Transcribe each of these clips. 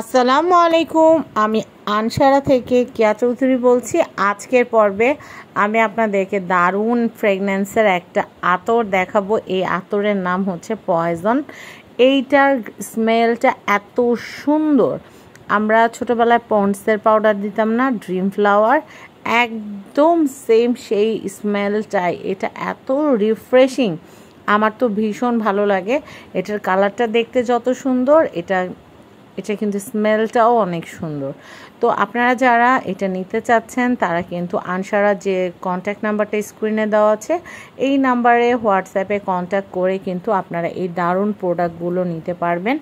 আসসালামু আলাইকুম। আমি আনসারা থেকে কিয়া চৌধুরী বলছি। আজকের পর্বে আমি আপনাদেরকে দারুণ ফ্রেগনেন্সের একটা আতর দেখাবো। এই আতরের নাম হচ্ছে পয়জন। এইটার স্মেলটা এত সুন্দর। আমরা ছোটোবেলায় পন্ডসের পাউডার দিতাম না, ড্রিম ফ্লাওয়ার, একদম সেম সেই স্মেলটাই। এটা এত রিফ্রেশিং, আমার তো ভীষণ ভালো লাগে। এটার কালারটা দেখতে যত সুন্দর, এটা কিন্তু স্মেলটাও অনেক সুন্দর। তো আপনারা যারা এটা নিতে চাচ্ছেন তারা কিন্তু আনসারা যে কন্ট্যাক্ট নাম্বারটা স্ক্রিনে দেওয়া আছে, এই নাম্বারে হোয়াটসঅ্যাপে কন্ট্যাক্ট করে কিন্তু আপনারা এই দারুণ প্রোডাক্টগুলো নিতে পারবেন।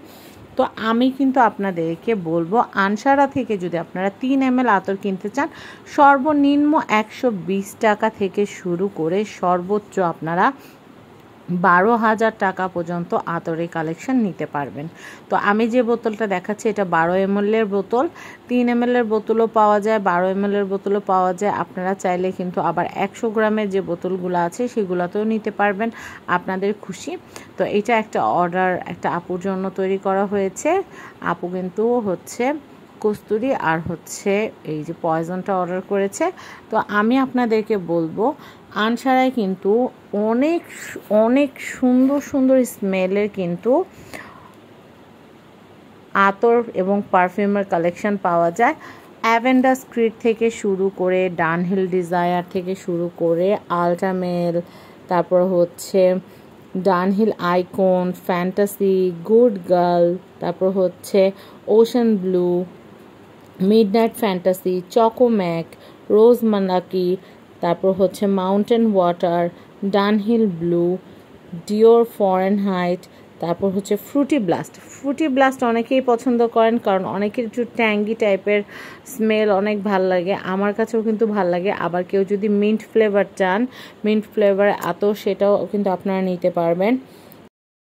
তো আমি কিন্তু আপনাদেরকে বলবো, আনসারা থেকে যদি আপনারা 3 ml আতর কিনতে চান, সর্বনিম্ন 120 টাকা থেকে শুরু করে সর্বোচ্চ আপনারা 12,000 টাকা পর্যন্ত আতরের কালেকশন নিতে পারবেন। তো আমি যে বোতলটা দেখাচ্ছি এটা 12 ml বোতল। 3 ml বোতলও পাওয়া যায়, 12 ml বোতলও পাওয়া যায়। আপনারা চাইলে কিন্তু আবার 100 গ্রামের যে বোতলগুলো আছে সেগুলোতেও নিতে পারবেন, আপনাদের খুশি। তো এটা একটা অর্ডার একটা আপুর জন্য তৈরি করা হয়েছে। আপু কিন্তু হচ্ছে কস্তুরি আর হচ্ছে এই যে পয়জনটা অর্ডার করেছে। তো আমি আপনাদেরকে বলবো, আনসারায় কিন্তু অনেক অনেক সুন্দর সুন্দর স্মেলের কিন্তু আতর এবং পারফিউমের কালেকশন পাওয়া যায়। অ্যাভেন্ডার স্ক্রিট থেকে শুরু করে ডানহিল ডিজায়ার থেকে শুরু করে আল্টামেল, তারপর হচ্ছে Dunhill Icon, Fantasy, Good Girl, তারপর হচ্ছে ওশান ব্লু, মিডনাইট ফ্যান্টাসি, চকোম্যাক, রোজ মানাকি, তারপর হচ্ছে Mountain Water, Dunhill Blue, Dior Fahrenheit, তারপর হচ্ছে ফ্রুটি ব্লাস্ট। ফ্রুটি ব্লাস্ট অনেকেই পছন্দ করেন, কারণ অনেকের একটু ট্যাঙ্গি টাইপের স্মেল অনেক ভাল লাগে, আমার কাছেও কিন্তু ভাল লাগে। আবার কেউ যদি মিন্ট ফ্লেভার চান, মিন্ট ফ্লেভার আতর, সেটাও কিন্তু আপনারা নিতে পারবেন।